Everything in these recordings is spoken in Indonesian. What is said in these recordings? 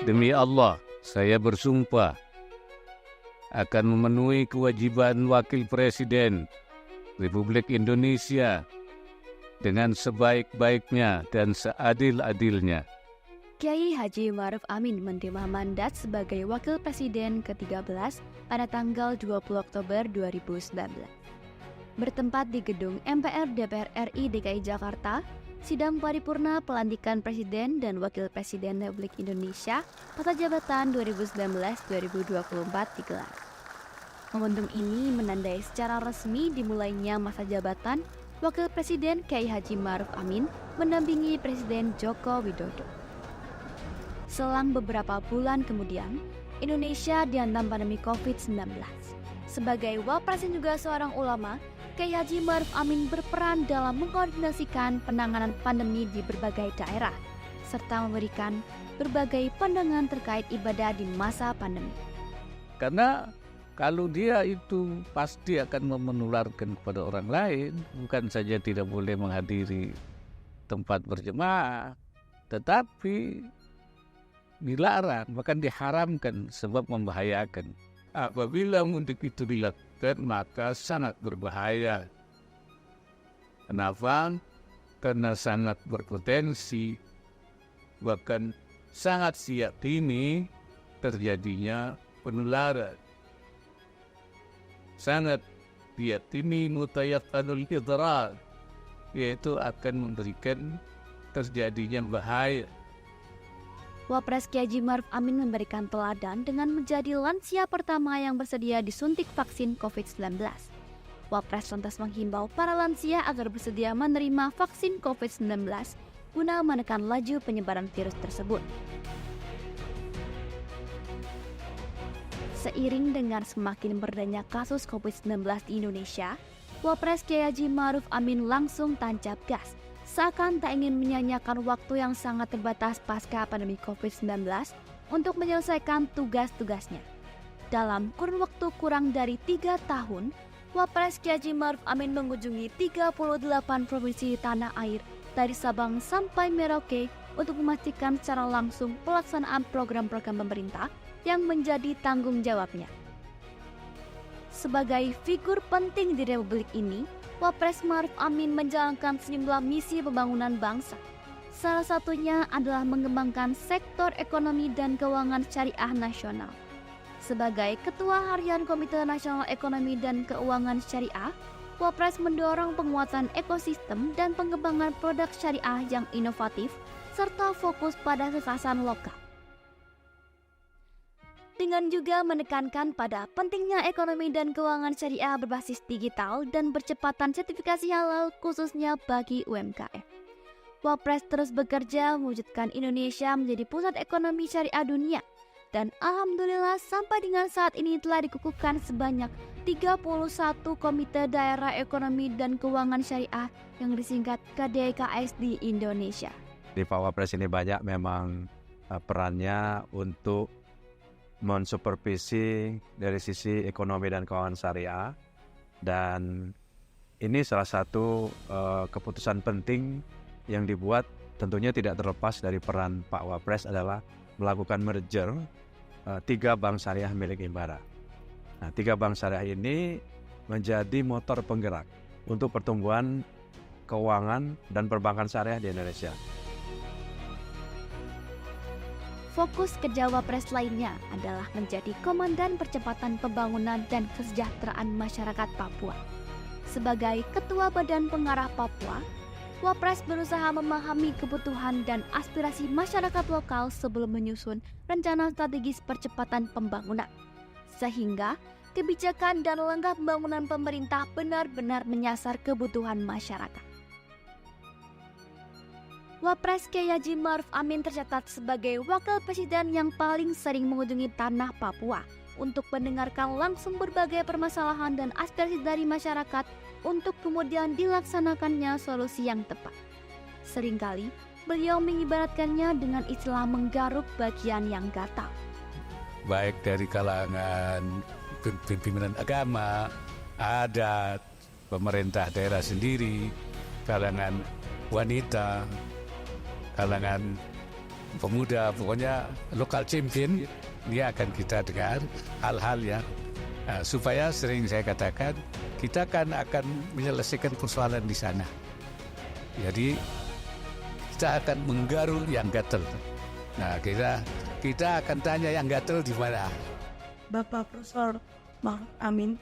Demi Allah, saya bersumpah akan memenuhi kewajiban Wakil Presiden Republik Indonesia dengan sebaik-baiknya dan seadil-adilnya. Kiai Haji Ma'ruf Amin menerima mandat sebagai Wakil Presiden ke-13 pada tanggal 20 Oktober 2019. Bertempat di gedung MPR DPR RI DKI Jakarta, sidang paripurna pelantikan Presiden dan Wakil Presiden Republik Indonesia masa jabatan 2019-2024 digelar. Momentum ini menandai secara resmi dimulainya masa jabatan Wakil Presiden Kiai Haji Ma'ruf Amin mendampingi Presiden Joko Widodo. Selang beberapa bulan kemudian, Indonesia dihantam pandemi COVID-19. Sebagai wapres dan juga seorang ulama, Kiai Haji Ma'ruf Amin berperan dalam mengkoordinasikan penanganan pandemi di berbagai daerah, serta memberikan berbagai pandangan terkait ibadah di masa pandemi. Karena kalau dia itu pasti akan menularkan kepada orang lain, bukan saja tidak boleh menghadiri tempat berjemaah, tetapi dilarang, bahkan diharamkan sebab membahayakan. Apabila mudik itu dilakukan, maka sangat berbahaya. Kenapa? Karena sangat berpotensi, bahkan sangat siap dini terjadinya penularan. Sangat siap dini mutayaqqanul idrar, yaitu akan memberikan terjadinya bahaya. Wapres Kiai Haji Ma'ruf Amin memberikan teladan dengan menjadi lansia pertama yang bersedia disuntik vaksin COVID-19. Wapres lantas menghimbau para lansia agar bersedia menerima vaksin COVID-19 guna menekan laju penyebaran virus tersebut. Seiring dengan semakin meredahnya kasus COVID-19 di Indonesia, Wapres Kiai Haji Ma'ruf Amin langsung tancap gas, seakan tak ingin menyanyiakan waktu yang sangat terbatas pasca pandemi COVID-19 untuk menyelesaikan tugas-tugasnya. Dalam kurun waktu kurang dari 3 tahun, Wapres Kiai Haji Ma'ruf Amin mengunjungi 38 provinsi tanah air dari Sabang sampai Merauke untuk memastikan secara langsung pelaksanaan program-program pemerintah yang menjadi tanggung jawabnya. Sebagai figur penting di Republik ini, Wapres Ma'ruf Amin menjalankan sejumlah misi pembangunan bangsa. Salah satunya adalah mengembangkan sektor ekonomi dan keuangan syariah nasional. Sebagai Ketua Harian Komite Nasional Ekonomi dan Keuangan Syariah, Wapres mendorong penguatan ekosistem dan pengembangan produk syariah yang inovatif serta fokus pada kekhasan lokal. Dengan juga menekankan pada pentingnya ekonomi dan keuangan syariah berbasis digital dan percepatan sertifikasi halal khususnya bagi UMKM. Wapres terus bekerja mewujudkan Indonesia menjadi pusat ekonomi syariah dunia, dan alhamdulillah sampai dengan saat ini telah dikukuhkan sebanyak 31 Komite Daerah Ekonomi dan Keuangan Syariah yang disingkat KDKS di Indonesia. Di Pak Wapres ini banyak memang perannya untuk mensupervisi dari sisi ekonomi dan keuangan syariah, dan ini salah satu keputusan penting yang dibuat tentunya tidak terlepas dari peran Pak Wapres adalah melakukan merger 3 bank syariah milik Himbara. Nah, 3 bank syariah ini menjadi motor penggerak untuk pertumbuhan keuangan dan perbankan syariah di Indonesia. Fokus kerja Wapres lainnya adalah menjadi Komandan Percepatan Pembangunan dan Kesejahteraan Masyarakat Papua. Sebagai Ketua Badan Pengarah Papua, Wapres berusaha memahami kebutuhan dan aspirasi masyarakat lokal sebelum menyusun rencana strategis percepatan pembangunan, sehingga kebijakan dan langkah pembangunan pemerintah benar-benar menyasar kebutuhan masyarakat. Wapres Kiai Haji Ma'ruf Amin tercatat sebagai Wakil Presiden yang paling sering mengunjungi tanah Papua untuk mendengarkan langsung berbagai permasalahan dan aspirasi dari masyarakat untuk kemudian dilaksanakannya solusi yang tepat. Seringkali, beliau mengibaratkannya dengan istilah menggaruk bagian yang gatal. Baik dari kalangan pimpinan agama, adat, pemerintah daerah sendiri, kalangan wanita, kalangan pemuda, pokoknya lokal champion, dia akan kita dengar hal-hal yang supaya sering saya katakan kita akan menyelesaikan persoalan di sana. Jadi kita akan menggaruk yang gatel. Nah, kita akan tanya yang gatel di mana. Bapak Profesor Ma'ruf Amin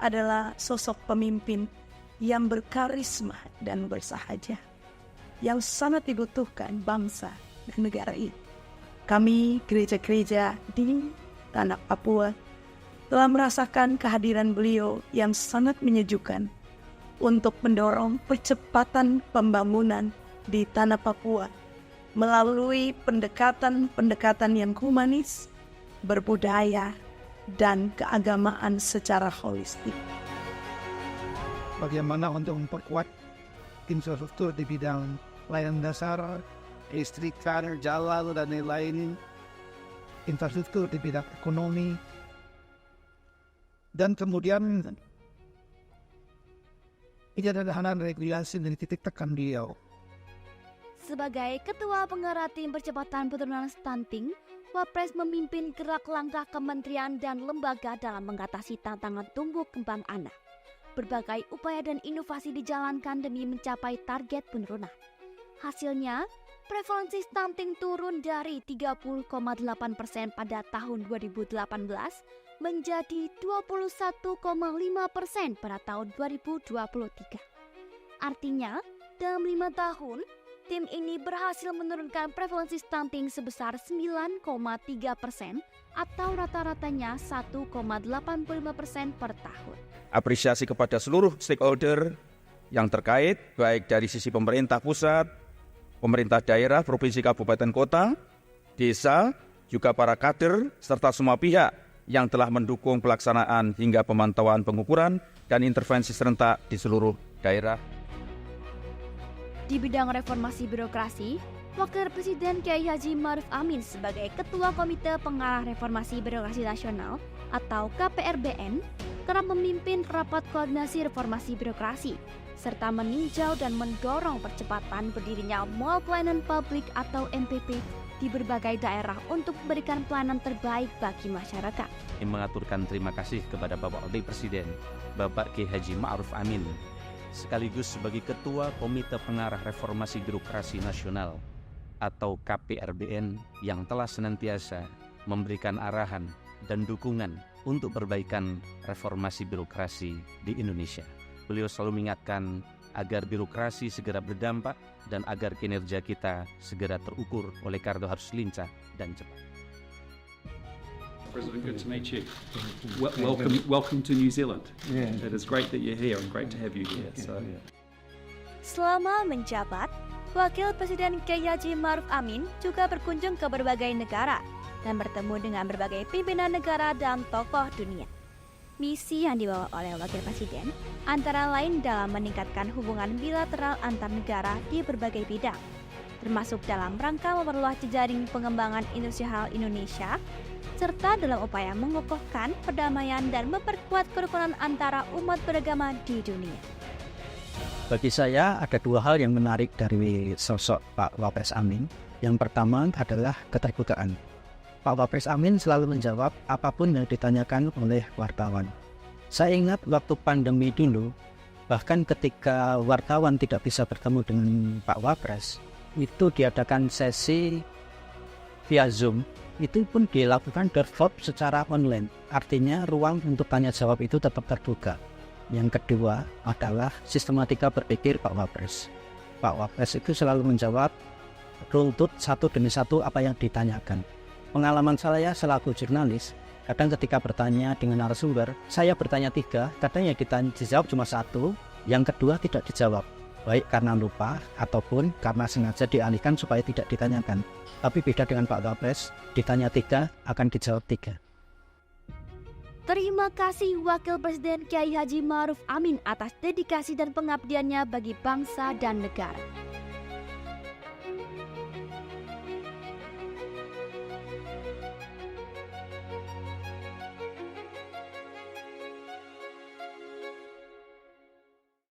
adalah sosok pemimpin yang berkarisma dan bersahaja, yang sangat dibutuhkan bangsa dan negara ini. Kami gereja-gereja di tanah Papua telah merasakan kehadiran beliau yang sangat menyejukkan untuk mendorong percepatan pembangunan di tanah Papua melalui pendekatan-pendekatan yang humanis, berbudaya, dan keagamaan secara holistik. Bagaimana untuk memperkuat infrastruktur di bidang layanan dasar, listrik, jalan, dan lain-lain, infrastruktur di bidang ekonomi, dan kemudian penyederhanaan regulasi dari titik tekan beliau. Sebagai Ketua Pengarah Tim Percepatan Penurunan Stunting, Wapres memimpin gerak langkah kementerian dan lembaga dalam mengatasi tantangan tumbuh kembang anak. Berbagai upaya dan inovasi dijalankan demi mencapai target penurunan. Hasilnya, prevalensi stunting turun dari 30,8% pada tahun 2018 menjadi 21,5% pada tahun 2023. Artinya, dalam 5 tahun, tim ini berhasil menurunkan prevalensi stunting sebesar 9,3% atau rata-ratanya 1,85% per tahun. Apresiasi kepada seluruh stakeholder yang terkait, baik dari sisi pemerintah pusat, pemerintah daerah, provinsi, kabupaten, kota, desa, juga para kader, serta semua pihak yang telah mendukung pelaksanaan hingga pemantauan pengukuran dan intervensi serentak di seluruh daerah. Di bidang reformasi birokrasi, Wakil Presiden Kiai Haji Ma'ruf Amin sebagai Ketua Komite Pengarah Reformasi Birokrasi Nasional atau KPRBN kerap memimpin rapat koordinasi reformasi birokrasi serta meninjau dan mendorong percepatan berdirinya Mall Pelayanan Publik atau MPP di berbagai daerah untuk memberikan pelayanan terbaik bagi masyarakat. Mengaturkan terima kasih kepada Bapak Wakil Presiden, Bapak Kiai Haji Ma'ruf Amin, sekaligus sebagai Ketua Komite Pengarah Reformasi Birokrasi Nasional atau KPRBN yang telah senantiasa memberikan arahan dan dukungan untuk perbaikan reformasi birokrasi di Indonesia. Beliau selalu mengingatkan agar birokrasi segera berdampak dan agar kinerja kita segera terukur, oleh karena harus lincah dan cepat. President, good to meet you. Welcome to New Zealand. It is great that you're here and great to have you here. Selama menjabat, Wakil Presiden Kiai Haji Ma'ruf Amin juga berkunjung ke berbagai negara dan bertemu dengan berbagai pimpinan negara dan tokoh dunia. Misi yang dibawa oleh Wakil Presiden antara lain dalam meningkatkan hubungan bilateral antar negara di berbagai bidang, termasuk dalam rangka memperluas jejaring pengembangan industrial Indonesia, serta dalam upaya mengokohkan perdamaian dan memperkuat kerukunan antara umat beragama di dunia. Bagi saya ada dua hal yang menarik dari sosok Pak Wapres Amin. Yang pertama adalah keterbukaan. Pak Wapres Amin selalu menjawab apapun yang ditanyakan oleh wartawan. Saya ingat waktu pandemi dulu, bahkan ketika wartawan tidak bisa bertemu dengan Pak Wapres, itu diadakan sesi via Zoom. Itu pun dilakukan develop secara online. Artinya ruang untuk tanya jawab itu tetap terbuka. Yang kedua adalah sistematika berpikir Pak Wapres. Pak Wapres itu selalu menjawab runtut satu demi satu apa yang ditanyakan. Pengalaman saya selaku jurnalis, kadang ketika bertanya dengan narasumber, saya bertanya 3, kadang yang dijawab cuma 1, yang kedua tidak dijawab. Baik karena lupa ataupun karena sengaja dialihkan supaya tidak ditanyakan. Tapi beda dengan Pak Wapres, ditanya 3 akan dijawab 3. Terima kasih Wakil Presiden Kiai Haji Ma'ruf Amin atas dedikasi dan pengabdiannya bagi bangsa dan negara.